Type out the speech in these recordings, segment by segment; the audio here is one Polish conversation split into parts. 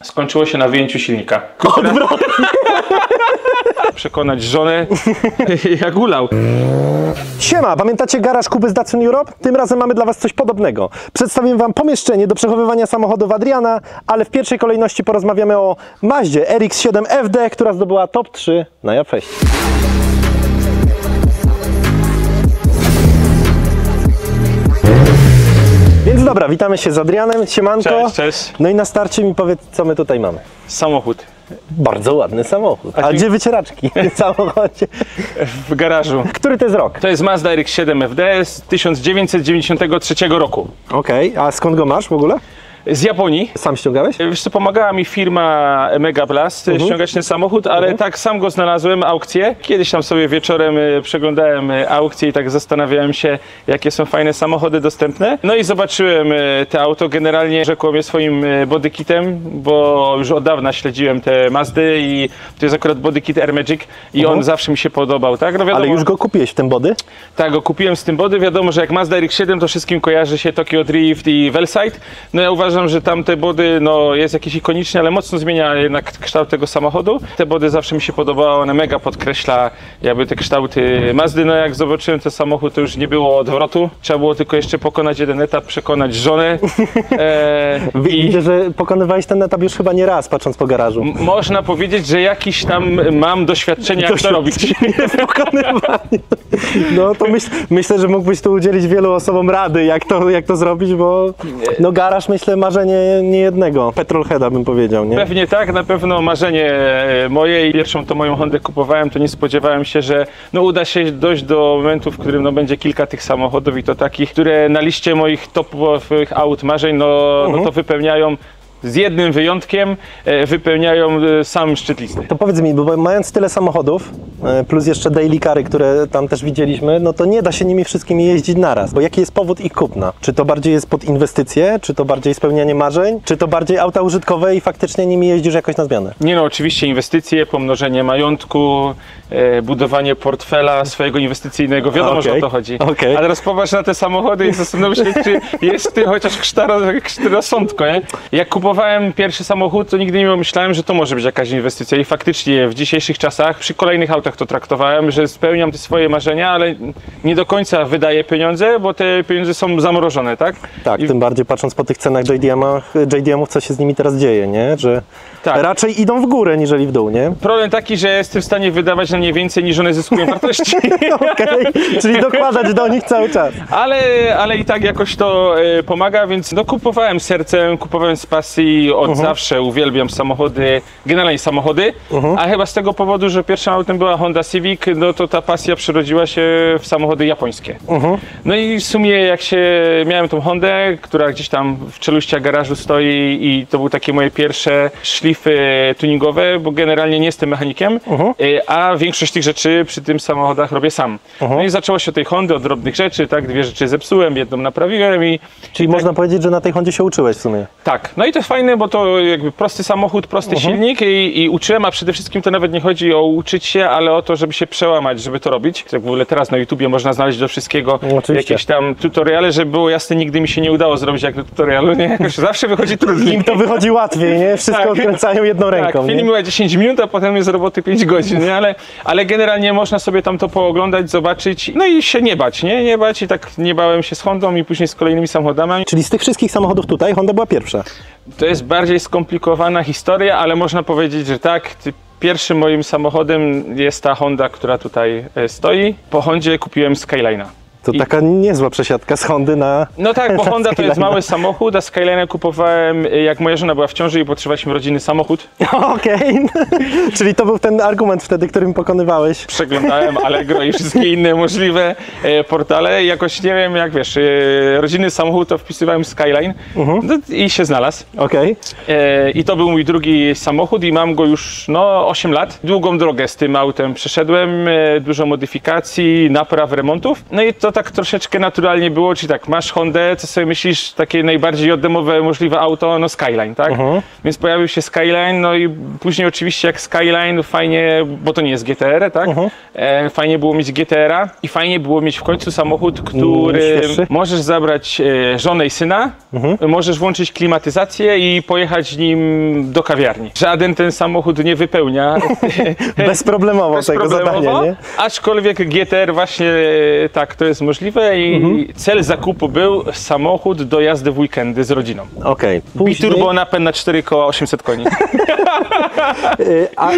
Skończyło się na wyjęciu silnika. Przekonać żonę, jak ulał. Siema, pamiętacie garaż Kuby z Datsun Europe? Tym razem mamy dla Was coś podobnego. Przedstawimy Wam pomieszczenie do przechowywania samochodów Adriana, ale w pierwszej kolejności porozmawiamy o Mazdzie RX-7 FD, która zdobyła top 3 na Japfeście. Więc dobra, witamy się z Adrianem, siemanko. Cześć, cześć. No i na starcie mi powiedz, co my tutaj mamy. Samochód. Bardzo ładny samochód. A gdzie wycieraczki w samochodzie? W garażu. Który to jest rok? To jest Mazda RX-7 FD z 1993 roku. Okej, a skąd go masz w ogóle? Z Japonii. Sam ściągałeś? Wiesz co, pomagała mi firma Mega Blast ściągać ten samochód, ale tak sam go znalazłem, aukcję. Kiedyś tam sobie wieczorem przeglądałem aukcję i tak zastanawiałem się, jakie są fajne samochody dostępne. No i zobaczyłem te auto, generalnie rzekło mnie swoim bodykitem, bo już od dawna śledziłem te Mazdy i to jest akurat bodykit Air Magic i on zawsze mi się podobał, tak? No wiadomo, Ale już go kupiłeś w tym body? Tak, go kupiłem z tym body. Wiadomo, że jak Mazda RX-7 to wszystkim kojarzy się Tokyo Drift i Velside. No ja uważam, że tamte body, no jest jakiś ikoniczny, ale mocno zmienia jednak kształt tego samochodu. Te body zawsze mi się podobały, one mega podkreśla jakby te kształty Mazdy. No jak zobaczyłem ten samochód, to już nie było odwrotu. Trzeba było tylko jeszcze pokonać jeden etap, przekonać żonę. Widzę, że pokonywałeś ten etap już chyba nie raz, patrząc po garażu. Można powiedzieć, że jakiś tam mam doświadczenie, jak to robić. Pokonywanie. No to myślę, że mógłbyś tu udzielić wielu osobom rady, jak to zrobić, bo no garaż, myślę, marzenie niejednego petrolheada, bym powiedział, nie? Pewnie tak, na pewno marzenie moje i pierwszą to moją Hondę kupowałem, to nie spodziewałem się, że no uda się dojść do momentu, w którym no będzie kilka tych samochodów i to takich, które na liście moich topowych aut marzeń no to wypełniają. Z jednym wyjątkiem wypełniają sam szczyt listy. To powiedz mi, bo mając tyle samochodów, plus jeszcze daily cary, które tam też widzieliśmy, no to nie da się nimi wszystkimi jeździć naraz. Bo jaki jest powód ich kupna? Czy to bardziej jest pod inwestycje, czy to bardziej spełnianie marzeń, czy to bardziej auta użytkowe i faktycznie nimi jeździsz jakoś na zmianę? Nie no, oczywiście inwestycje, pomnożenie majątku, budowanie portfela swojego inwestycyjnego, wiadomo, że o to chodzi. A teraz popatrz na te samochody i zastanów się, czy jest w tym chociaż rozsądko, nie? Jak kupowałem pierwszy samochód, to nigdy nie myślałem, że to może być jakaś inwestycja i faktycznie w dzisiejszych czasach, przy kolejnych autach to traktowałem, że spełniam te swoje marzenia, ale nie do końca wydaję pieniądze, bo te pieniądze są zamrożone, tak? Tak, tym bardziej patrząc po tych cenach JDM-ów, co się z nimi teraz dzieje, nie? Że raczej idą w górę, niżeli w dół, nie? Problem taki, że jestem w stanie wydawać na nie więcej, niż one zyskują wartości. Czyli dokładać do nich cały czas. Ale i tak jakoś to pomaga, więc no kupowałem sercem, kupowałem z pasji, od zawsze uwielbiam samochody, generalnie samochody, a chyba z tego powodu, że pierwszym autem była Honda Civic, no to ta pasja przerodziła się w samochody japońskie. No i w sumie jak miałem tą Hondę, która gdzieś tam w czeluściach garażu stoi i to były takie moje pierwsze szlify tuningowe, bo generalnie nie jestem mechanikiem, a większość tych rzeczy przy tym samochodach robię sam. No i zaczęło się od tej Hondy, od drobnych rzeczy, tak, dwie rzeczy zepsułem, jedną naprawiłem i... Czyli można powiedzieć, że na tej Hondzie się uczyłeś w sumie. Tak, no i to jest fajne, bo to jakby prosty samochód, prosty silnik i uczyłem, a przede wszystkim to nawet nie chodzi o uczyć się, ale o to, żeby się przełamać, żeby to robić. Jak w ogóle teraz na YouTubie można znaleźć do wszystkiego jakieś tam tutoriale, żeby było jasne, nigdy mi się nie udało zrobić jak do tutorialu, nie? Zawsze wychodzi trudniej. Im to wychodzi łatwiej, nie? Wszystko odkręcają jedną ręką. Tak, film miał 10 minut, a potem jest roboty 5 godzin, nie? Ale generalnie można sobie tam to pooglądać, zobaczyć, no i się nie bać, nie? Nie bać i tak nie bałem się z Hondą i później z kolejnymi samochodami. Czyli z tych wszystkich samochodów tutaj Honda była pierwsza? To jest bardziej skomplikowana historia, ale można powiedzieć, że tak. Pierwszym moim samochodem jest ta Honda, która tutaj stoi. Po Hondzie kupiłem Skyline'a. To taka niezła przesiadka z Hondy na... No tak, bo Honda to jest mały samochód, a Skyline'a kupowałem jak moja żona była w ciąży i potrzebowaliśmy rodzinny samochód. Okej. Czyli to był ten argument wtedy, którym pokonywałeś. Przeglądałem Allegro i wszystkie inne możliwe portale. Jakoś nie wiem, jak wiesz, rodzinny samochód to wpisywałem Skyline no, i się znalazł. I to był mój drugi samochód i mam go już 8 lat. Długą drogę z tym autem przeszedłem, dużo modyfikacji, napraw, remontów. No i to tak troszeczkę naturalnie było, czyli tak, masz Hondę, co sobie myślisz, takie najbardziej JDM-owe możliwe auto, no Skyline, tak? Więc pojawił się Skyline, no i później oczywiście jak Skyline, fajnie, bo to nie jest GTR, tak? Fajnie było mieć GTR-a i fajnie było mieć w końcu samochód, który możesz zabrać żonę i syna, możesz włączyć klimatyzację i pojechać nim do kawiarni. Żaden ten samochód nie wypełnia Bezproblemowo tego zadania, nie? Aczkolwiek GTR właśnie tak, to jest możliwe i cel zakupu był samochód do jazdy w weekendy z rodziną. Okej. Biturbo napęd na 4 koła 800 koni. A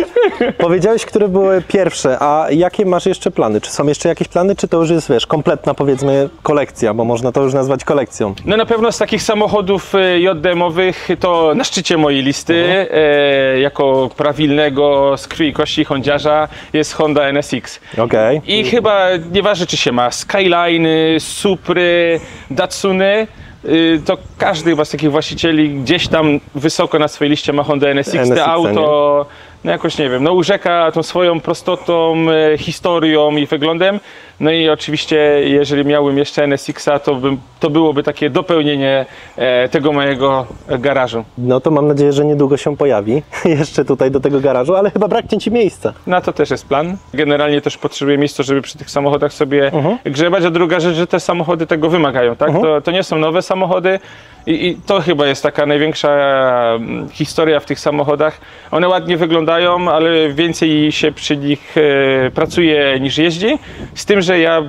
powiedziałeś, które były pierwsze, a jakie masz jeszcze plany? Czy są jeszcze jakieś plany, czy to już jest, wiesz, kompletna, powiedzmy, kolekcja, bo można to już nazwać kolekcją? No na pewno z takich samochodów JDM-owych to na szczycie mojej listy, jako prawilnego z krwi i kości hondziarza jest Honda NSX. Okej. I chyba nieważne, czy się ma Skyline, Supry, Datsuny, to każdy chyba z takich właścicieli gdzieś tam wysoko na swojej liście ma Honda NSX. Te auto, no jakoś nie wiem, no urzeka tą swoją prostotą, historią i wyglądem. No i oczywiście, jeżeli miałbym jeszcze NSX-a, to byłoby takie dopełnienie tego mojego garażu. No to mam nadzieję, że niedługo się pojawi jeszcze tutaj do tego garażu, ale chyba braknie Ci miejsca. Na to też jest plan. Generalnie też potrzebuję miejsca, żeby przy tych samochodach sobie grzebać, a druga rzecz, że te samochody tego wymagają, tak? To nie są nowe samochody i to chyba jest taka największa historia w tych samochodach. One ładnie wyglądają, ale więcej się przy nich pracuje niż jeździ, z tym, że ja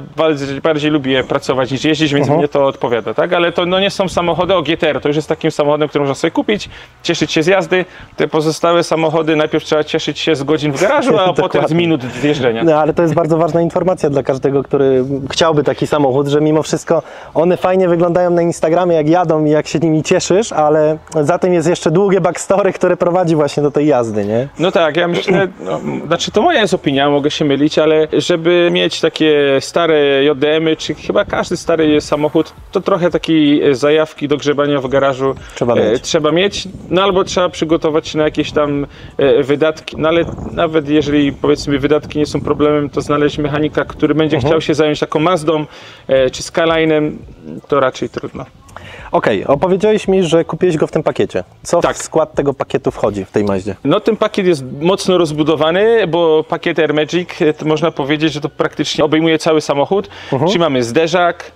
bardziej lubię pracować niż jeździć, więc mnie to odpowiada, tak? Ale to no, nie są samochody o GTR, to już jest takim samochodem, który można sobie kupić, cieszyć się z jazdy. Te pozostałe samochody najpierw trzeba cieszyć się z godzin w garażu, a potem z minut zjeżdżenia. No ale to jest bardzo ważna informacja dla każdego, który chciałby taki samochód, że mimo wszystko one fajnie wyglądają na Instagramie, jak jadą i jak się nimi cieszysz, ale za tym jest jeszcze długie backstory, które prowadzi właśnie do tej jazdy, nie? No tak, ja myślę, znaczy to moja jest opinia, mogę się mylić, ale żeby mieć takie stare JDM-y, czy chyba każdy stary samochód, to trochę takiej zajawki do grzebania w garażu trzeba mieć. No albo trzeba przygotować się na jakieś tam wydatki, no ale nawet jeżeli powiedzmy wydatki nie są problemem, to znaleźć mechanika, który będzie chciał się zająć taką Mazdą czy Skyline'em, to raczej trudno. Okej, opowiedziałeś mi, że kupiłeś go w tym pakiecie. Co w skład tego pakietu wchodzi w tej Maździe? No ten pakiet jest mocno rozbudowany, bo pakiet Air Magic, to można powiedzieć, że to praktycznie obejmuje cały samochód. Czyli mamy zderzak,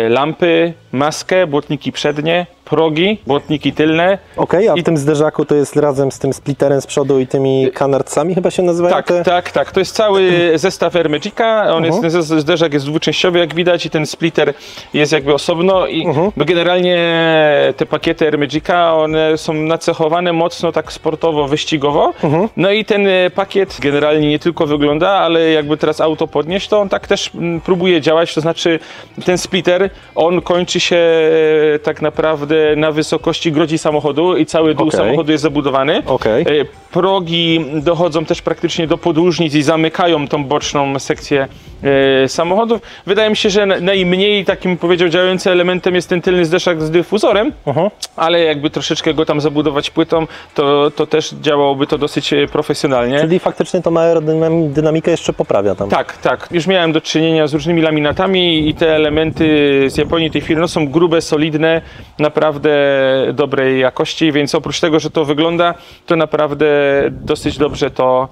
lampy, maskę, błotniki przednie, progi, błotniki tylne. Okej, a w tym zderzaku to jest razem z tym splitterem z przodu i tymi canardsami chyba się nazywają? Tak. To jest cały zestaw Air Magica. Ten zderzak jest dwuczęściowy, jak widać, i ten splitter jest jakby osobno. I no generalnie te pakiety Air Magica, one są nacechowane mocno tak sportowo, wyścigowo. No i ten pakiet generalnie nie tylko wygląda, ale jakby teraz auto podnieść, to on tak też próbuje działać. To znaczy ten splitter, on kończy się tak naprawdę na wysokości grodzi samochodu i cały dół samochodu jest zabudowany. Progi dochodzą też praktycznie do podłużnic i zamykają tą boczną sekcję samochodów. Wydaje mi się, że najmniej takim, powiedział, działającym elementem jest ten tylny zderzak z dyfuzorem, ale jakby troszeczkę go tam zabudować płytą, to też działałoby to dosyć profesjonalnie. Czyli faktycznie to ma aerodynamikę jeszcze poprawia tam. Tak. Już miałem do czynienia z różnymi laminatami i te elementy z Japonii, tej firmy, no, są grube, solidne, naprawdę dobrej jakości, więc oprócz tego, że to wygląda, to naprawdę dosyć dobrze to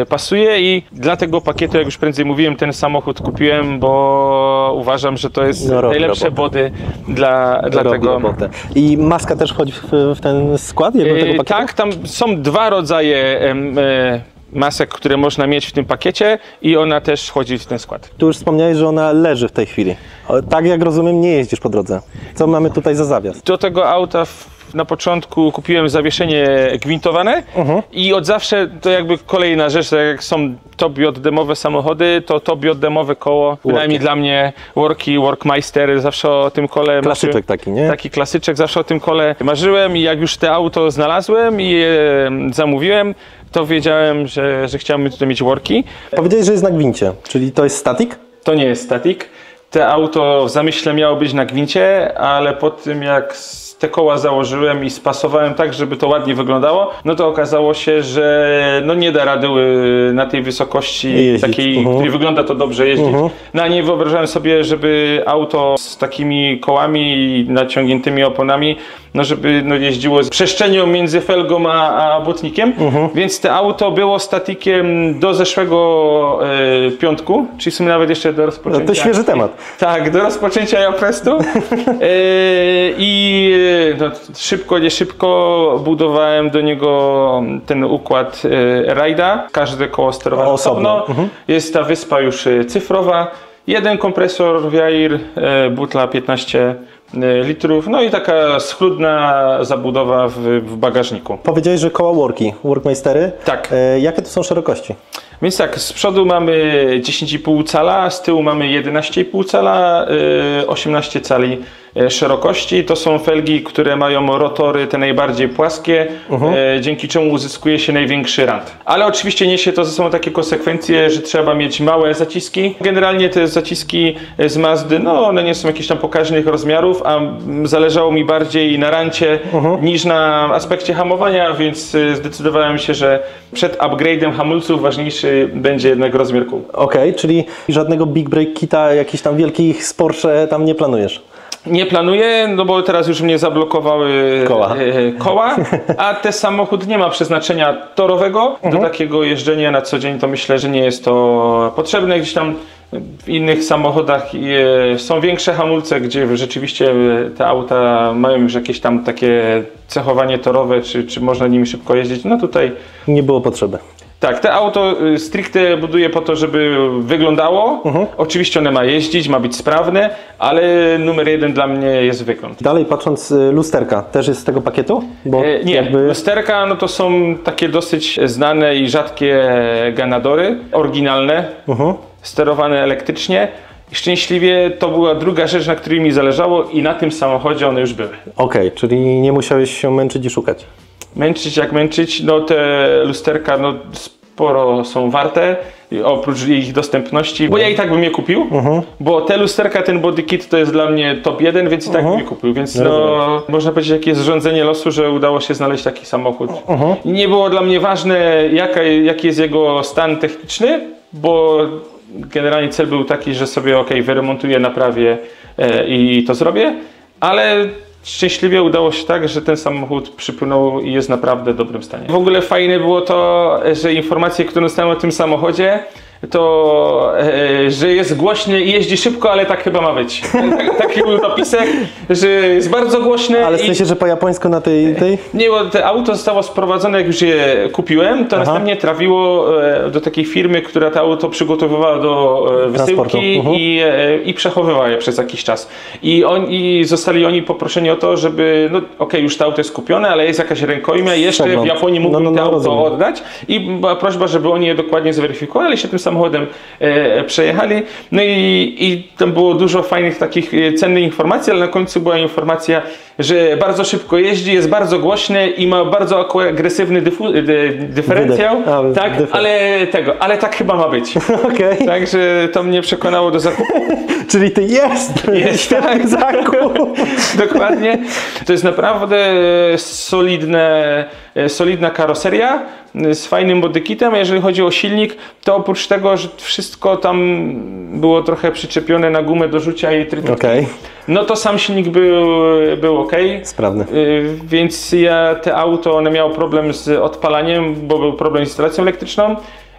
pasuje i dla tego pakietu, jak już prędzej mówiłem, ten samochód kupiłem, bo uważam, że to jest najlepsze body dla tego. Robotę. I maska też wchodzi w ten skład tego pakietu? Tak, tam są dwa rodzaje masek, które można mieć w tym pakiecie i ona też wchodzi w ten skład. Tu już wspomniałeś, że ona leży w tej chwili. Tak jak rozumiem, nie jeździsz po drodze. Co mamy tutaj za zawias? Do tego auta na początku kupiłem zawieszenie gwintowane i od zawsze to jakby kolejna rzecz, tak jak są top JDM-owe samochody, to top JDM-owe koło, przynajmniej dla mnie Workmeister, zawsze o tym kole klasyczek taki, nie? Taki klasyczek, zawsze o tym kole marzyłem i jak już te auto znalazłem i je zamówiłem, to wiedziałem, że chciałbym tutaj mieć worki. Powiedziałeś, że jest na gwincie, czyli to jest static? To nie jest static. Te auto w zamyśle miało być na gwincie, ale po tym jak te koła założyłem i spasowałem tak, żeby to ładnie wyglądało, no to okazało się, że no nie da rady na tej wysokości jeździć. takiej, w której wygląda to dobrze jeździć. No nie wyobrażałem sobie, żeby auto z takimi kołami i naciągniętymi oponami, no żeby no jeździło z przestrzenią między felgą a błotnikiem, więc to auto było statikiem do zeszłego piątku, czyli w sumie nawet jeszcze do rozpoczęcia. No to świeży temat. Tak, do rozpoczęcia Japrestu i no, szybko, nie szybko budowałem do niego ten układ rajda, każde koło sterowane osobno. Jest ta wyspa już cyfrowa, jeden kompresor Wiair, butla 15 litrów, no i taka schludna zabudowa w bagażniku. Powiedziałeś, że koła Workmeistery. Tak. Jakie to są szerokości? Więc tak, z przodu mamy 10,5 cala, z tyłu mamy 11,5 cala, 18 cali szerokości. To są felgi, które mają rotory te najbardziej płaskie, dzięki czemu uzyskuje się największy rant. Ale oczywiście niesie to ze sobą takie konsekwencje, że trzeba mieć małe zaciski. Generalnie te zaciski z Mazdy, no one nie są jakichś tam pokaźnych rozmiarów, a zależało mi bardziej na rancie niż na aspekcie hamowania, więc zdecydowałem się, że przed upgrade'em hamulców ważniejszy będzie jednak rozmiar kół. Okej, czyli żadnego big break kita, jakichś tam wielkich z Porsche tam nie planujesz? Nie planuję, no bo teraz już mnie zablokowały koła, a ten samochód nie ma przeznaczenia torowego do takiego jeżdżenia na co dzień, to myślę, że nie jest to potrzebne. Gdzieś tam w innych samochodach są większe hamulce, gdzie rzeczywiście te auta mają już jakieś tam takie cechowanie torowe, czy można nimi szybko jeździć. No tutaj nie było potrzeby. Tak, te auto stricte buduję po to, żeby wyglądało. Oczywiście one ma jeździć, ma być sprawne, ale numer jeden dla mnie jest wygląd. Dalej patrząc, lusterka też jest z tego pakietu? Bo nie, lusterka no to są takie dosyć znane i rzadkie Ganadory, oryginalne, sterowane elektrycznie. I szczęśliwie to była druga rzecz, na której mi zależało i na tym samochodzie one już były. Okej, czyli nie musiałeś się męczyć i szukać. Męczyć jak męczyć, no te lusterka no sporo są warte, oprócz ich dostępności, bo ja i tak bym je kupił, bo te lusterka, ten body kit to jest dla mnie top 1, więc i tak bym je kupił, więc no, można powiedzieć, jakie jest zrządzenie losu, że udało się znaleźć taki samochód. I nie było dla mnie ważne, jaki jest jego stan techniczny, bo generalnie cel był taki, że sobie wyremontuję, naprawię i to zrobię, ale szczęśliwie udało się tak, że ten samochód przypłynął i jest naprawdę w dobrym stanie. W ogóle fajne było to, że informacje, które dostałem o tym samochodzie, to, że jest głośny i jeździ szybko, ale tak chyba ma być. Taki był dopisek, że jest bardzo głośny. Ale w sensie, że po japońsku na tej... Nie, bo to auto zostało sprowadzone, jak już je kupiłem, to następnie trafiło do takiej firmy, która to auto przygotowywała do wysyłki i przechowywała je przez jakiś czas. I zostali oni poproszeni o to, żeby, no już to auto jest kupione, ale jest jakaś rękojmia i jeszcze w Japonii mógłbym to auto oddać. I była prośba, żeby oni je dokładnie zweryfikowali, ale się tym samochodem przejechali. No i tam było dużo fajnych takich cennych informacji, ale na końcu była informacja, że bardzo szybko jeździ, jest bardzo głośny i ma bardzo agresywny dyferencjał. Tak, ale tak chyba ma być. Także to mnie przekonało do zakupu. Czyli ty jest świetny zakup. Dokładnie. To jest naprawdę solidna karoseria z fajnym bodykitem, a jeżeli chodzi o silnik, to oprócz tego, że wszystko tam było trochę przyczepione na gumę do rzucia i trytytki, no to sam silnik był ok. Sprawny. Więc te auto, one miało problem z odpalaniem, bo był problem z instalacją elektryczną.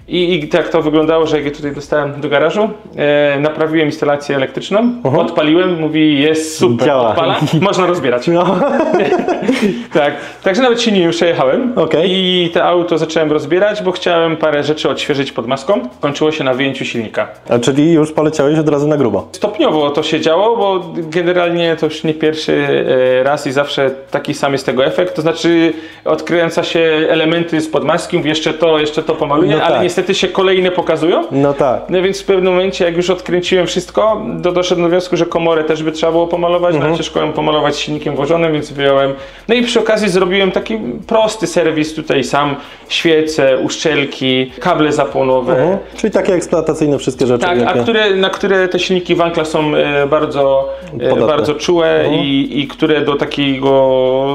I tak to wyglądało, że jak je tutaj dostałem do garażu, naprawiłem instalację elektryczną, odpaliłem, mówi jest super, działa. Odpala, można rozbierać. Tak, także nawet się nim przejechałem i te auto zacząłem rozbierać, bo chciałem parę rzeczy odświeżyć pod maską. Kończyło się na wyjęciu silnika. A czyli już poleciałeś od razu na grubo? Stopniowo to się działo, bo generalnie to już nie pierwszy raz i zawsze taki sam jest tego efekt, to znaczy odkrywająca się elementy spod maski, mówię jeszcze to pomaluję, ale niestety niestety się kolejne pokazują. No tak. No więc w pewnym momencie, jak już odkręciłem wszystko, doszedłem do wniosku, że komorę też by trzeba było pomalować, ale ciężko ją pomalować silnikiem włożonym, więc wyjąłem. No i przy okazji zrobiłem taki prosty serwis tutaj sam, świece, uszczelki, kable zapłonowe. Czyli takie eksploatacyjne wszystkie rzeczy. Tak, na które te silniki Wankla są bardzo czułe i które do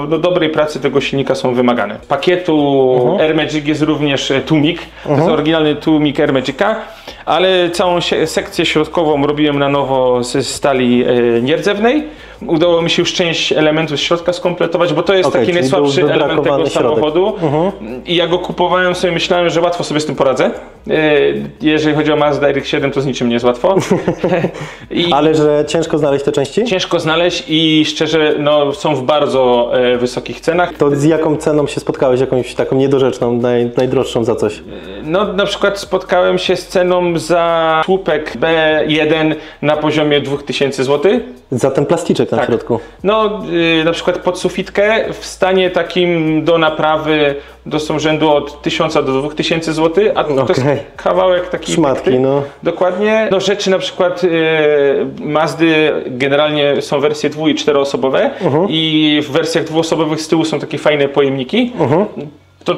do dobrej pracy tego silnika są wymagane. Z pakietu Air Magic jest również tłumik, to jest oryginalny tłumik Air Magica, ale całą sekcję środkową robiłem na nowo ze stali nierdzewnej. Udało mi się już część elementów z środka skompletować, bo to jest taki najsłabszy element tego samochodu. I ja go kupowałem, sobie myślałem, że łatwo sobie z tym poradzę. Jeżeli chodzi o Mazda RX-7, to z niczym nie jest łatwo. Ale że ciężko znaleźć te części? Ciężko znaleźć i szczerze, no, są w bardzo wysokich cenach. To z jaką ceną się spotkałeś? Jakąś taką niedorzeczną, najdroższą za coś? No, na przykład spotkałem się z ceną za słupek B1 na poziomie 2000 zł. Za ten plasticzek na środku? No, na przykład pod sufitkę w stanie takim do naprawy są rzędu od 1000 do 2000 zł, a to jest kawałek taki szmatki, no. Dokładnie. No, rzeczy na przykład Mazdy generalnie są wersje 2- i 4-osobowe i w wersjach 2-osobowych z tyłu są takie fajne pojemniki.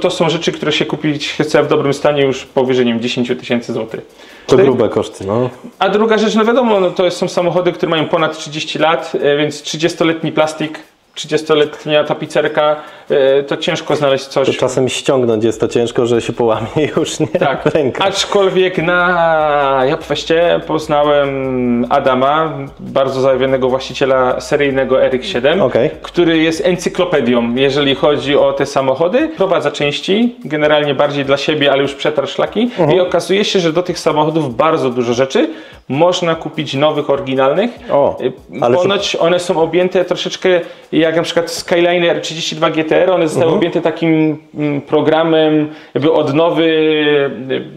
To są rzeczy, które się kupić chce w dobrym stanie już powyżej 10 000 zł. To grube koszty, no. A druga rzecz, no wiadomo, no to są samochody, które mają ponad 30 lat, więc 30-letni plastik, 30-letnia tapicerka, to ciężko znaleźć coś. To czasem ściągnąć jest to ciężko, że się połamie już, nie? Tak, Ręka. Aczkolwiek na Japfeście poznałem Adama, bardzo zajawionego właściciela seryjnego RX-7, który jest encyklopedią, jeżeli chodzi o te samochody. Prowadza części, generalnie bardziej dla siebie, ale już przetarł szlaki i okazuje się, że do tych samochodów bardzo dużo rzeczy można kupić nowych, oryginalnych. Ponoć one są objęte troszeczkę jak na przykład Skyline R32 GTR, one zostały objęte takim programem jakby odnowy,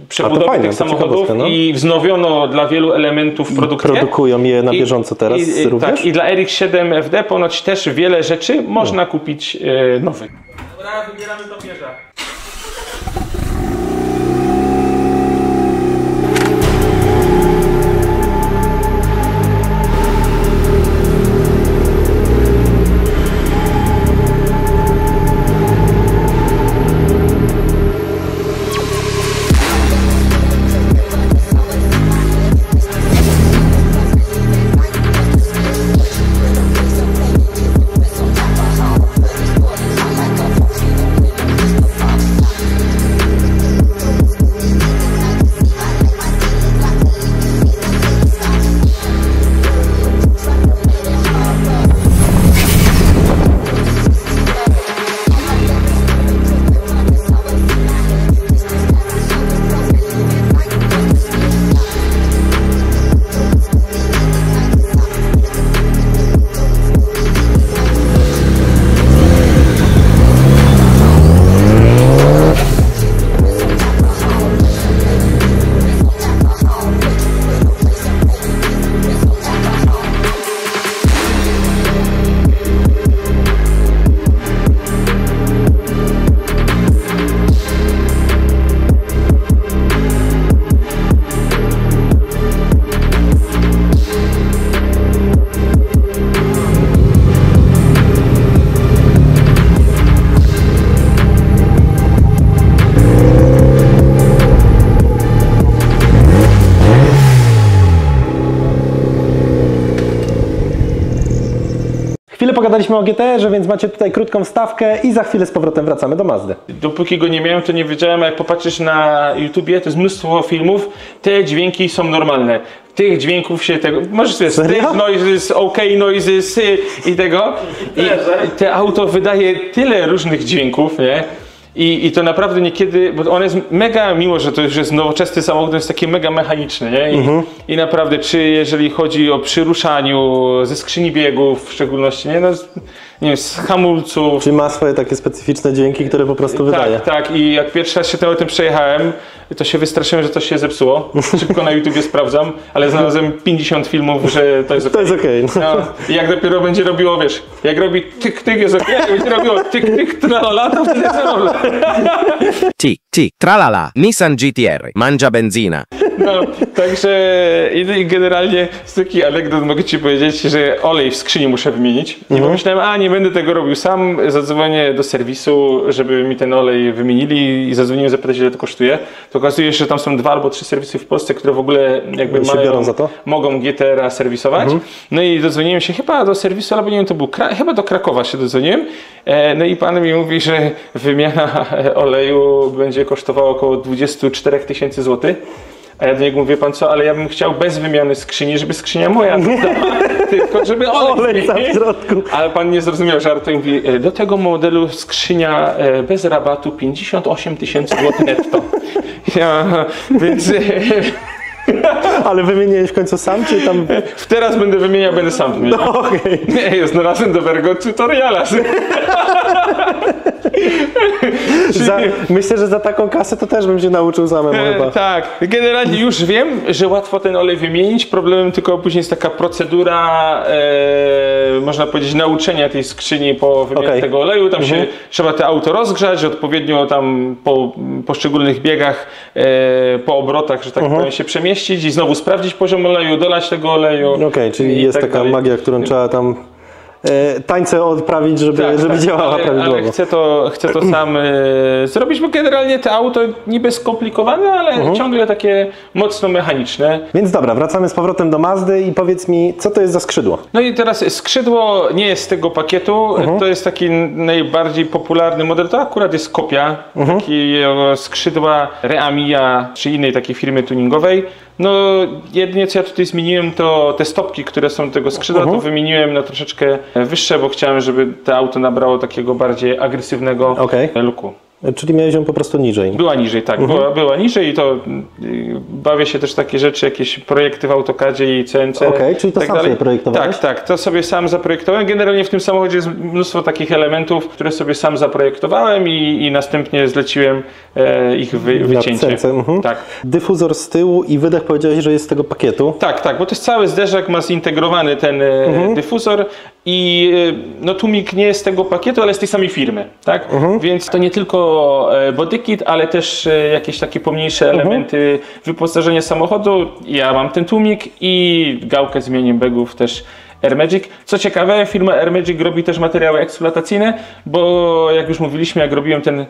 przebudowy tych samochodów i wznowiono dla wielu elementów produkcję. Produkują je na bieżąco teraz również? Tak, i dla RX-7 FD ponoć też wiele rzeczy można kupić nowych. Dobra, wybieramy topierza. Chwilę pogadaliśmy o GTR-ze, więc macie tutaj krótką wstawkę i za chwilę z powrotem wracamy do Mazdy. Dopóki go nie miałem, to nie wiedziałem, a jak popatrzysz na YouTubie, to jest mnóstwo filmów, te dźwięki są normalne. Tych dźwięków się tego... Możesz sobie street noises, OK noises i tego. I te auto wydaje tyle różnych dźwięków, nie? I to naprawdę niekiedy, bo on jest mega, mimo że to już jest nowoczesny samochód, to jest takie mega mechaniczny, nie? I naprawdę, czy jeżeli chodzi o przy ruszaniu, ze skrzyni biegów w szczególności, nie? No, nie wiem, z hamulców. Czyli ma swoje takie specyficzne dźwięki, które po prostu wydaje. Tak, i jak pierwszy raz się tym przejechałem, to się wystraszyłem, że coś się zepsuło. Szybko na YouTubie sprawdzam, ale znalazłem 50 filmów, że to jest okej. To jest okej. No, i jak dopiero będzie robiło, wiesz, jak robi tyk, tyk jest okej, jak będzie robiło tyk, tyk, tralala, to wtedy jest problem. Tik Sì, tralala, Nissan GT-R, mangia benzina. No, także i generalnie z taki anegdot mogę ci powiedzieć, że olej w skrzyni muszę wymienić. I pomyślałem, nie będę tego robił sam, zadzwonię do serwisu, żeby mi ten olej wymienili i zadzwoniłem zapytać, ile to kosztuje. To okazuje się, że tam są 2 albo 3 serwisy w Polsce, które w ogóle jakby mogą GTR-a serwisować. No i dodzwoniłem się chyba do serwisu, albo nie wiem, to był chyba do Krakowa się dodzwoniłem. No i pan mi mówi, że wymiana oleju będzie kosztowała około 24 000 złotych. A ja do niego mówię, pan co, ale ja bym chciał bez wymiany skrzyni, żeby skrzynia moja tylko żeby olej tam w środku. Ale pan nie zrozumiał żartu i mówi, do tego modelu skrzynia bez rabatu 58 000 złotych netto. Więc... Ale wymieniłeś w końcu sam, czy tam... Teraz będę wymieniał, będę sam wymieniał. No, okej. Nie, znalazłem dobrego tutoriala. Myślę, że za taką kasę to też bym się nauczył samemu chyba. Tak, generalnie już wiem, że łatwo ten olej wymienić. Problemem tylko później jest taka procedura, można powiedzieć, nauczenia tej skrzyni po wymianie tego oleju. Tam się trzeba to auto rozgrzać, odpowiednio tam po poszczególnych biegach, po obrotach, że tak powiem, się przemieścić i znowu sprawdzić poziom oleju, dolać tego oleju. Okej, czyli jest taka magia, którą trzeba tam tańce odprawić, żeby działała prawidłowo. Ale chcę to sam zrobić, bo generalnie to auto niby skomplikowane, ale ciągle takie mocno mechaniczne. Więc dobra, wracamy z powrotem do Mazdy i powiedz mi, co to jest za skrzydło? No i teraz skrzydło nie jest z tego pakietu, to jest taki najbardziej popularny model, to akurat jest kopia takiego skrzydła Reamia czy innej takiej firmy tuningowej. No jedynie co ja tutaj zmieniłem, to te stopki, które są tego skrzydła, to wymieniłem na troszeczkę wyższe, bo chciałem, żeby to auto nabrało takiego bardziej agresywnego looku. Czyli miałeś ją po prostu niżej. Była niżej, tak. Była niżej i to bawię się też takie rzeczy, jakieś projekty w AutoCADzie i CNC. Czyli to tak sam sobie projektowałeś? Tak, to sobie sam zaprojektowałem. Generalnie w tym samochodzie jest mnóstwo takich elementów, które sobie sam zaprojektowałem i następnie zleciłem ich wycięcie. Tak. Dyfuzor z tyłu i wydech powiedziałeś, że jest z tego pakietu. Tak, bo to jest cały zderzak, ma zintegrowany ten dyfuzor i no tłumik nie jest z tego pakietu, ale z tej samej firmy, tak? Więc to nie tylko bodykit, ale też jakieś takie pomniejsze elementy wyposażenia samochodu. Ja mam ten tłumik i gałkę z zmienieniem begów też AirMagic. Co ciekawe, firma AirMagic robi też materiały eksploatacyjne, bo jak już mówiliśmy, jak robiłem ten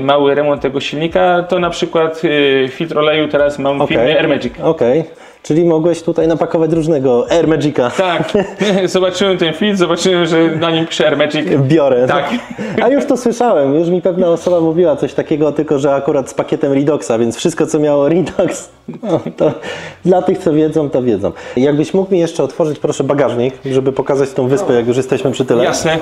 mały remont tego silnika, to na przykład filtr oleju teraz mam w firmie AirMagic. Czyli mogłeś tutaj napakować różnego AirMagica. Tak, zobaczyłem ten filtr, zobaczyłem, że na nim pisze AirMagic. Biorę. Tak. A już to słyszałem, już mi pewna osoba mówiła coś takiego, tylko że akurat z pakietem Redoxa, więc wszystko co miało Redox, no, to dla tych co wiedzą, to wiedzą. Jakbyś mógł mi jeszcze otworzyć proszę bagażnik, żeby pokazać tą wyspę, jak już jesteśmy przy tyle. Jasne.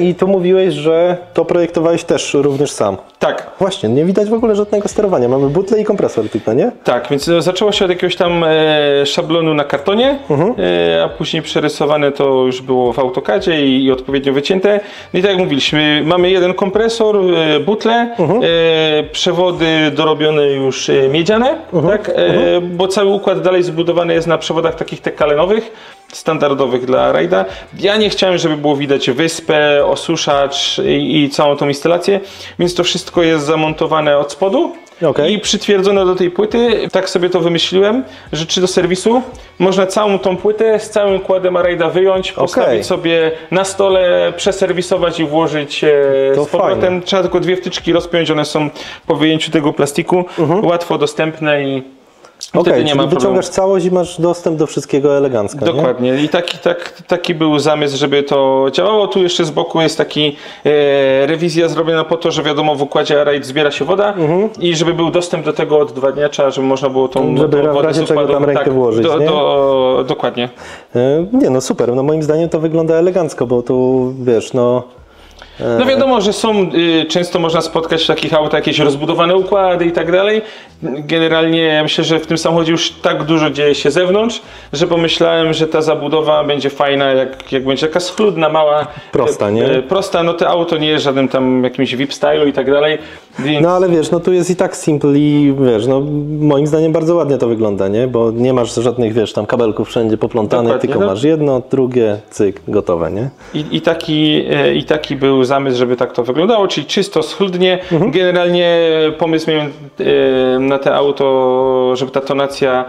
I tu mówiłeś, że to projektowałeś też również sam. Tak. Właśnie, nie widać w ogóle żadnego sterowania. Mamy butlę i kompresor tylko, nie? Tak, więc zaczęło się od jakiegoś tam szablonu na kartonie, a później przerysowane to już było w AutoCADzie i odpowiednio wycięte. No i tak jak mówiliśmy, mamy jeden kompresor, butlę, przewody dorobione już miedziane, tak? Bo cały układ dalej zbudowany jest na przewodach takich tekalenowych, standardowych dla rajda. Ja nie chciałem, żeby było widać wyspę, osuszacz i całą tą instalację, więc to wszystko jest zamontowane od spodu i przytwierdzone do tej płyty. Tak sobie to wymyśliłem, że czy do serwisu można całą tą płytę z całym układem rajda wyjąć, postawić sobie na stole, przeserwisować i włożyć z powrotem. Trzeba tylko 2 wtyczki rozpiąć, one są po wyjęciu tego plastiku łatwo dostępne i nie ma wyciągasz całość i masz dostęp do wszystkiego elegancko. Dokładnie. I taki był zamysł, żeby to działało. Tu jeszcze z boku jest taki rewizja zrobiona po to, że wiadomo w układzie Airride zbiera się woda i żeby był dostęp do tego odwadniacza, żeby można było tą żeby w razie czego tam rękę włożyć. Dokładnie. Nie no super, no moim zdaniem to wygląda elegancko, bo tu wiesz, no wiadomo, że często można spotkać w takich autach jakieś rozbudowane układy i tak dalej. Generalnie myślę, że w tym samochodzie już tak dużo dzieje się zewnątrz, że pomyślałem, że ta zabudowa będzie fajna, jak będzie taka schludna, mała. Prosta, nie? Prosta, no to auto nie jest żadnym tam jakimś VIP stylu i tak dalej. Więc... No ale wiesz, no tu jest i tak simple i wiesz, no moim zdaniem bardzo ładnie to wygląda, nie? Bo nie masz żadnych, wiesz, tam kabelków wszędzie poplątanych, Dokładnie, tylko no. masz jedno, drugie, cyk, gotowe, nie? I taki był zamysł, żeby tak to wyglądało, czyli czysto, schludnie. Generalnie pomysł miałem na te auto, żeby ta tonacja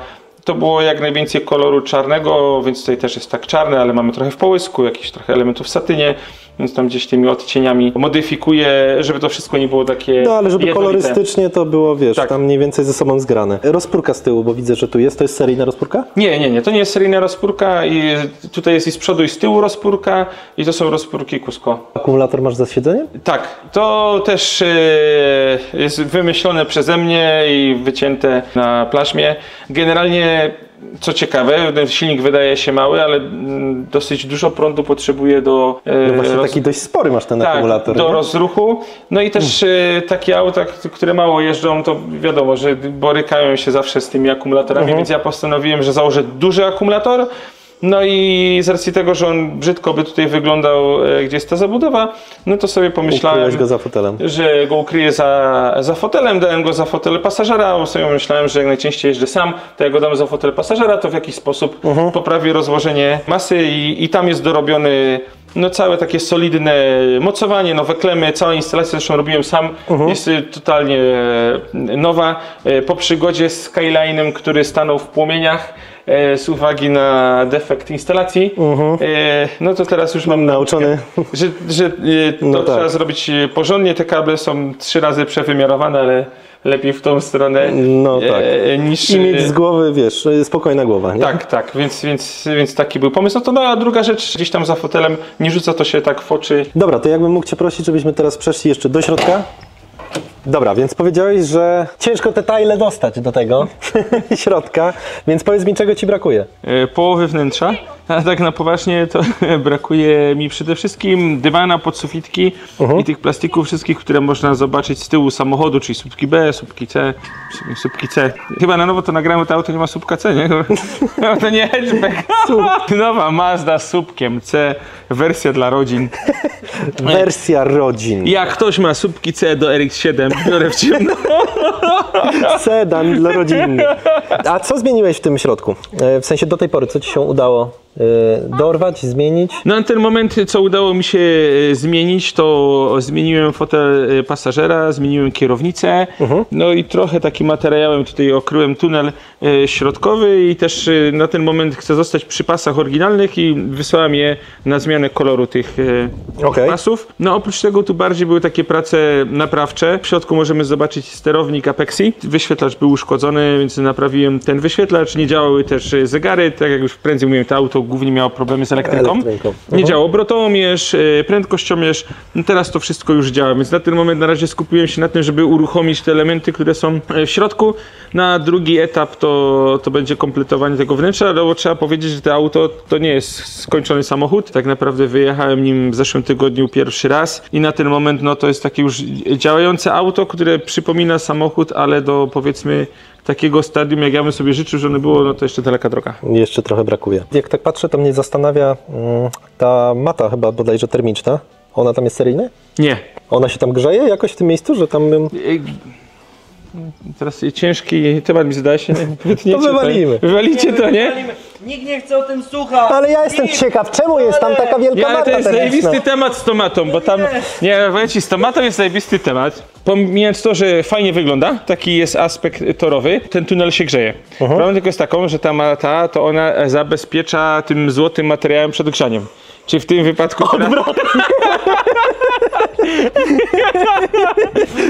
to było jak najwięcej koloru czarnego, więc tutaj też jest tak czarne, ale mamy trochę w połysku, jakiś trochę elementów w satynie, więc tam gdzieś tymi odcieniami modyfikuję, żeby to wszystko nie było takie No ale żeby jednolite. kolorystycznie to było, wiesz, Tak. tam mniej więcej ze sobą zgrane. Rozpórka z tyłu, bo widzę, że tu jest, to jest seryjna rozpórka? Nie, to nie jest seryjna rozpórka i tutaj jest i z przodu i z tyłu rozpórka i to są rozpórki Cusco. Akumulator masz za siedzeniem? Tak, to też jest wymyślone przeze mnie i wycięte na plaśmie. Generalnie, co ciekawe, ten silnik wydaje się mały, ale dosyć dużo prądu potrzebuje do No właśnie taki dość spory masz ten tak, akumulator, do nie? rozruchu. No i też takie auta, które mało jeżdżą, to wiadomo, że borykają się zawsze z tymi akumulatorami, więc ja postanowiłem, że założę duży akumulator. No i z racji tego, że on brzydko by tutaj wyglądał, gdzie jest ta zabudowa, no to sobie pomyślałem, Ukryłeś go za fotelem. że go ukryję za fotelem, dałem go za fotel pasażera, bo sobie myślałem, że jak najczęściej jeżdżę sam, to jak go dam za fotel pasażera, to w jakiś sposób poprawię rozłożenie masy i tam jest dorobiony no całe takie solidne mocowanie, nowe klemy, cała instalacja zresztą robiłem sam, jest totalnie nowa. Po przygodzie z Skyline'em, który stanął w płomieniach z uwagi na defekt instalacji, no to teraz już mam Nauczony. że to No trzeba tak. zrobić porządnie. Te kable są 3 razy przewymiarowane, ale lepiej w tą stronę No tak. niż... I mieć z głowy, wiesz, spokojna głowa, nie? Tak, więc taki był pomysł. No to a druga rzecz, gdzieś tam za fotelem, nie rzuca to się tak w oczy. Dobra, to jakbym mógł Cię prosić, żebyśmy teraz przeszli jeszcze do środka. Dobra, więc powiedziałeś, że ciężko te tajle dostać do tego środka, więc powiedz mi, czego Ci brakuje. Połowy wnętrza, a tak na poważnie to brakuje mi przede wszystkim dymana, podsufitki i tych plastików wszystkich, które można zobaczyć z tyłu samochodu, czyli słupki B, słupki C, słupki C. Chyba na nowo to nagramy, to auto nie ma słupka C, nie? No, to nie hatchback. Nowa Mazda z słupkiem C, wersja dla rodzin. Wersja rodzin. Jak ktoś ma słupki C do RX-7, biorę w ciemno. Sedan dla rodzinny. A co zmieniłeś w tym środku? W sensie do tej pory, co Ci się udało dorwać, zmienić? No na ten moment, co udało mi się zmienić, to zmieniłem fotel pasażera, zmieniłem kierownicę, no i trochę takim materiałem tutaj okryłem tunel środkowy i też na ten moment chcę zostać przy pasach oryginalnych i wysłałem je na zmianę koloru tych pasów. No oprócz tego tu bardziej były takie prace naprawcze. W środku możemy zobaczyć sterownik Apexi. Wyświetlacz był uszkodzony, więc naprawiłem ten wyświetlacz. Nie działały też zegary, tak jak już prędzej mówiłem, to auto głównie miało problemy z elektryką. Nie działał obrotomierz, prędkościomierz. No teraz to wszystko już działa, więc na ten moment na razie skupiłem się na tym, żeby uruchomić te elementy, które są w środku. Na drugi etap to będzie kompletowanie tego wnętrza, ale bo trzeba powiedzieć, że to auto to nie jest skończony samochód. Tak naprawdę wyjechałem nim w zeszłym tygodniu pierwszy raz i na ten moment no to jest takie już działające auto, które przypomina samochód, ale do powiedzmy takiego stadium, jak ja bym sobie życzył, że ono było, no to jeszcze daleka droga. Jeszcze trochę brakuje. Jak tak patrzę, to mnie zastanawia ta mata chyba bodajże termiczna. Ona tam jest seryjna? Nie. Ona się tam grzeje jakoś w tym miejscu, że tam bym... Teraz ciężki temat mi zdaje się, wytniecie To wywalimy. Wywalicie to, nie? Nikt nie chce o tym słuchać. Ale ja jestem ciekaw, czemu jest tam taka wielka Nie, ale mata to jest termiczna? zajebisty temat z tomatą, bo tam... Nie, powiem ci, z tomatą jest zajebisty temat. Pomijając to, że fajnie wygląda, taki jest aspekt torowy, ten tunel się grzeje. Problem tylko jest taką, że ta mata, to ona zabezpiecza tym złotym materiałem przed grzaniem. Czyli w tym wypadku...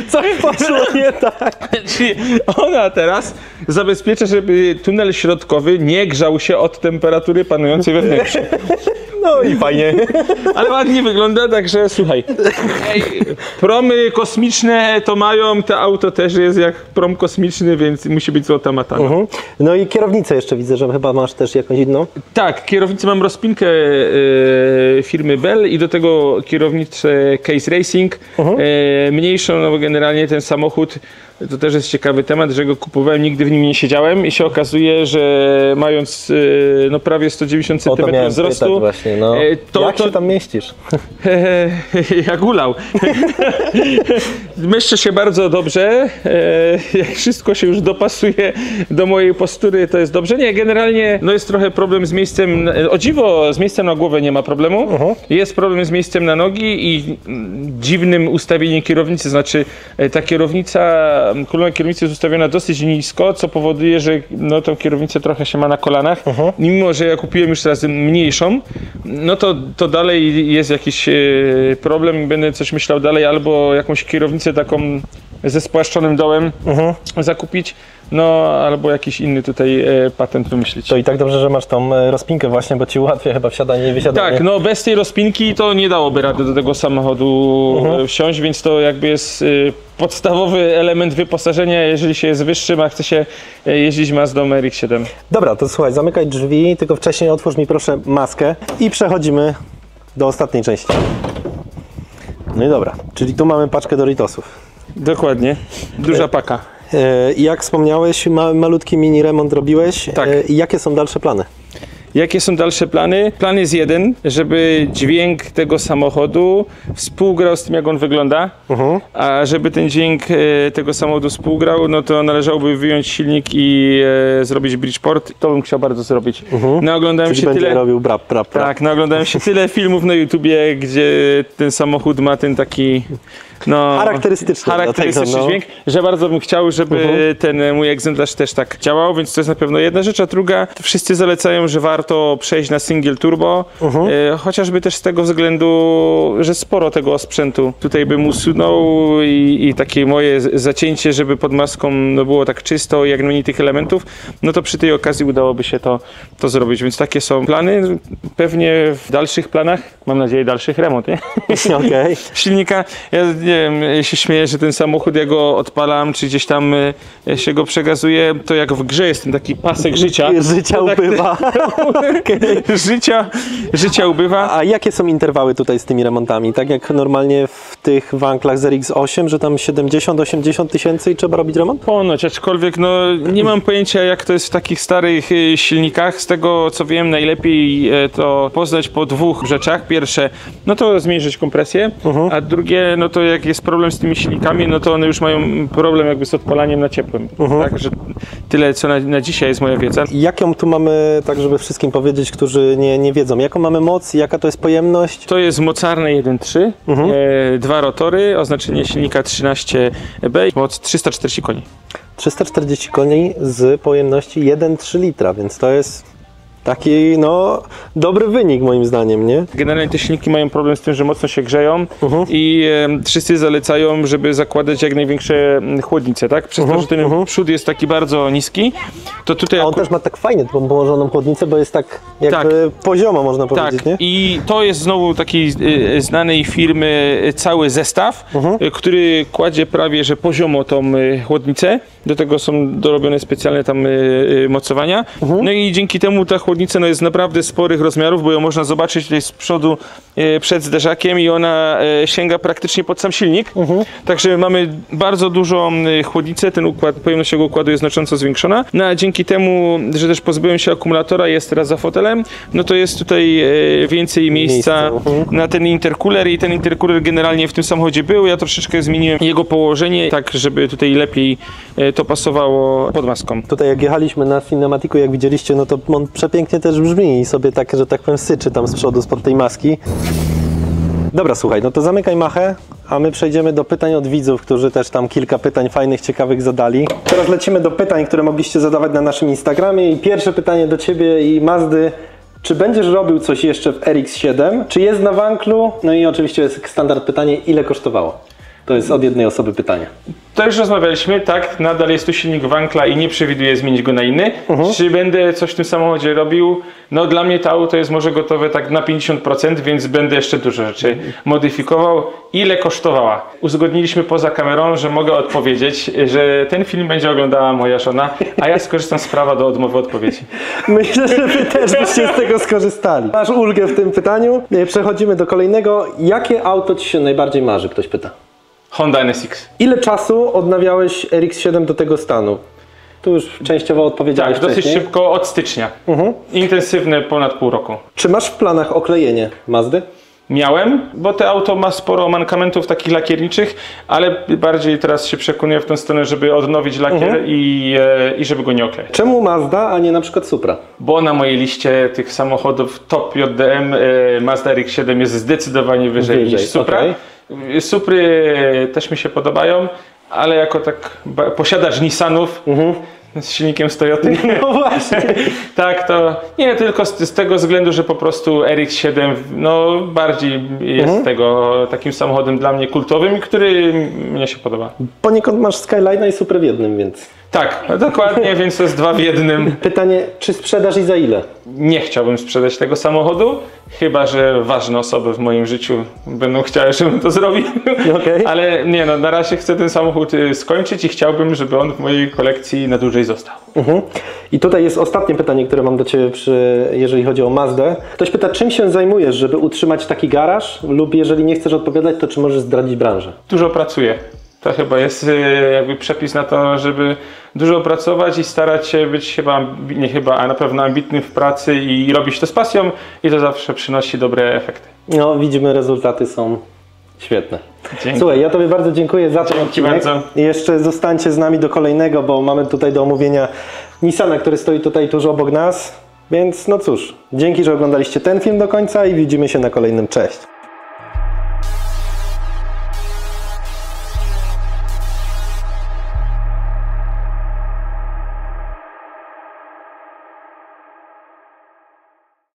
Coś poszło nie tak. Czyli ona teraz zabezpiecza, żeby tunel środkowy nie grzał się od temperatury panującej we wnętrzu. No i fajnie. Ale ładnie wygląda, także słuchaj. Promy kosmiczne to mają, to auto też jest jak prom kosmiczny, więc musi być złota mata. No i kierownicę jeszcze widzę, że chyba masz też jakąś inną. Tak, kierownicę mam rozpinkę firmy Bell i do tego kierownicę Case Racing, mniejszą, no bo generalnie ten samochód, to też jest ciekawy temat, że go kupowałem, nigdy w nim nie siedziałem i się okazuje, że mając no prawie 190 cm wzrostu, właśnie, no. Jak się tam mieścisz? jak ulał. Mieszczę się bardzo dobrze, jak wszystko się już dopasuje do mojej postury, to jest dobrze. Nie, generalnie no jest trochę problem z miejscem, o dziwo z miejscem na głowę nie ma problemu, jest problem z miejscem na nogi i dziwnym ustawieniem kierownicy, znaczy ta kolumna kierownicy jest ustawiona dosyć nisko, co powoduje, że no, tą kierownicę trochę się ma na kolanach. Mimo że ja kupiłem już teraz mniejszą, no to dalej jest jakiś problem i będę coś myślał dalej, albo jakąś kierownicę taką ze spłaszczonym dołem zakupić, no albo jakiś inny tutaj patent wymyślić. To i tak dobrze, że masz tą rozpinkę właśnie, bo ci ułatwia chyba wsiadanie i wysiadanie. Tak, no bez tej rozpinki to nie dałoby rady do tego samochodu wsiąść, więc to jakby jest podstawowy element wyposażenia, jeżeli się jest wyższym, a chce się jeździć Mazdą RX-7. Dobra, to słuchaj, zamykaj drzwi, tylko wcześniej otwórz mi proszę maskę i przechodzimy do ostatniej części. No i dobra, czyli tu mamy paczkę Doritosów. Dokładnie, duża paka. I jak wspomniałeś, malutki mini remont robiłeś. Tak. I jakie są dalsze plany? Jakie są dalsze plany? Plan jest jeden, żeby dźwięk tego samochodu współgrał z tym, jak on wygląda, a żeby ten dźwięk tego samochodu współgrał, no to należałoby wyjąć silnik i zrobić Bridgeport. To bym chciał bardzo zrobić. Naoglądałem Czyli się będzie robił brap. Tak, naoglądałem się tyle filmów na YouTubie, gdzie ten samochód ma ten taki charakterystyczny dźwięk, że bardzo bym chciał, żeby ten mój egzemplarz też tak działał, więc to jest na pewno jedna rzecz, a druga, wszyscy zalecają, że warto przejść na single turbo, chociażby też z tego względu, że sporo tego sprzętu tutaj bym usunął i takie moje zacięcie, żeby pod maską no, było tak czysto, jak mniej tych elementów, no to przy tej okazji udałoby się to zrobić, więc takie są plany. Pewnie w dalszych planach, mam nadzieję dalszych remont, nie? Okay. Silnika, ja nie wiem, się śmieję, że ten samochód, jak go odpalam, czy gdzieś tam się go przegazuje, to jak w grze jest ten taki pasek życia. Życia ubywa. Życia ubywa. A jakie są interwały tutaj z tymi remontami? Tak jak normalnie w tych wanklach z RX-8, że tam 70-80 tysięcy i trzeba robić remont? Ponoć, aczkolwiek no, nie mam pojęcia, jak to jest w takich starych silnikach. Z tego co wiem, najlepiej to poznać po dwóch rzeczach. Pierwsze, no to zmniejszyć kompresję, a drugie, no to jak jest problem z tymi silnikami, no to one już mają problem jakby z odpalaniem na ciepłym. Także tyle, co na dzisiaj jest moja wiedza. Jaką tu mamy, tak żeby wszystkim powiedzieć, którzy nie wiedzą, jaką mamy moc, jaka to jest pojemność? To jest mocarne 1.3, dwa rotory, oznaczenie silnika 13B, moc 340 koni. 340 koni z pojemności 1,3 litra, więc to jest taki, no, dobry wynik moim zdaniem, nie? Generalnie te silniki mają problem z tym, że mocno się grzeją i wszyscy zalecają, żeby zakładać jak największe chłodnice, tak? Przez to, że ten przód jest taki bardzo niski, to tutaj... A on też ma tak fajnie tą położoną chłodnicę, bo jest tak jakby poziomo, można powiedzieć, nie? I to jest znowu takiej znanej firmy cały zestaw, który kładzie prawie, że poziomo tą chłodnicę. Do tego są dorobione specjalne tam mocowania. No i dzięki temu ta chłodnica no, jest naprawdę sporych rozmiarów, bo ją można zobaczyć tutaj z przodu przed zderzakiem i ona sięga praktycznie pod sam silnik. Także mamy bardzo dużą chłodnicę, ten układ, pojemność tego układu jest znacząco zwiększona. No a dzięki temu, że też pozbyłem się akumulatora, jest teraz za fotelem, no to jest tutaj więcej miejsca na ten intercooler i ten intercooler generalnie w tym samochodzie był. Ja troszeczkę zmieniłem jego położenie, tak żeby tutaj lepiej to pasowało pod maską. Tutaj jak jechaliśmy na Cinematiku, jak widzieliście, no to on przepięknie też brzmi i sobie tak, że tak powiem, syczy tam z przodu, spod tej maski. Dobra, słuchaj, no to zamykaj machę, a my przejdziemy do pytań od widzów, którzy też tam kilka pytań fajnych, ciekawych zadali. Teraz lecimy do pytań, które mogliście zadawać na naszym Instagramie i pierwsze pytanie do Ciebie i Mazdy. Czy będziesz robił coś jeszcze w RX-7? Czy jest na wanklu? No i oczywiście jest standard pytanie, ile kosztowało? To jest od jednej osoby pytanie. To już rozmawialiśmy, tak, nadal jest tu silnik Wankla i nie przewiduję zmienić go na inny. Czy będę coś w tym samochodzie robił? No dla mnie to auto jest może gotowe tak na 50%, więc będę jeszcze dużo rzeczy modyfikował. Ile kosztowała? Uzgodniliśmy poza kamerą, że mogę odpowiedzieć, że ten film będzie oglądała moja żona, a ja skorzystam z prawa do odmowy odpowiedzi. Myślę, że wy też byście z tego skorzystali. Masz ulgę w tym pytaniu. Przechodzimy do kolejnego. Jakie auto ci się najbardziej marzy? Ktoś pyta. Honda NSX. Ile czasu odnawiałeś RX-7 do tego stanu? Tu już częściowo odpowiedziałeś Tak, dosyć wcześniej. szybko, od stycznia. Intensywne ponad pół roku. Czy masz w planach oklejenie Mazdy? Miałem, bo to auto ma sporo mankamentów takich lakierniczych, ale bardziej teraz się przekonuję w tę stronę, żeby odnowić lakier i żeby go nie oklejać. Czemu Mazda, a nie na przykład Supra? Bo na mojej liście tych samochodów top JDM Mazda RX-7 jest zdecydowanie wyżej niż Supra. okej. Supry też mi się podobają, ale jako tak posiadacz Nissanów z silnikiem z Toyoty, No właśnie. tak, to nie tylko z tego względu, że po prostu RX-7 no, bardziej jest takim samochodem dla mnie kultowym, który mnie się podoba. Poniekąd masz Skyline'a i Supra w jednym, więc... Tak, dokładnie, więc to jest 2 w 1. Pytanie, czy sprzedasz i za ile? Nie chciałbym sprzedać tego samochodu, chyba że ważne osoby w moim życiu będą chciały, żebym to zrobił. Okej. Ale nie no, na razie chcę ten samochód skończyć i chciałbym, żeby on w mojej kolekcji na dłużej został. I tutaj jest ostatnie pytanie, które mam do Ciebie, jeżeli chodzi o Mazdę. Ktoś pyta, czym się zajmujesz, żeby utrzymać taki garaż? Lub jeżeli nie chcesz odpowiadać, to czy możesz zdradzić branżę? Dużo pracuję. To chyba jest jakby przepis na to, żeby dużo pracować i starać się być a na pewno ambitnym w pracy i robić to z pasją i to zawsze przynosi dobre efekty. No, widzimy, rezultaty są świetne. Dzięki. Słuchaj, ja Tobie bardzo dziękuję za ten Dzięki odcinek. bardzo. I jeszcze zostańcie z nami do kolejnego, bo mamy tutaj do omówienia Nissana, który stoi tutaj tuż obok nas. Więc no cóż, dzięki, że oglądaliście ten film do końca i widzimy się na kolejnym. Cześć!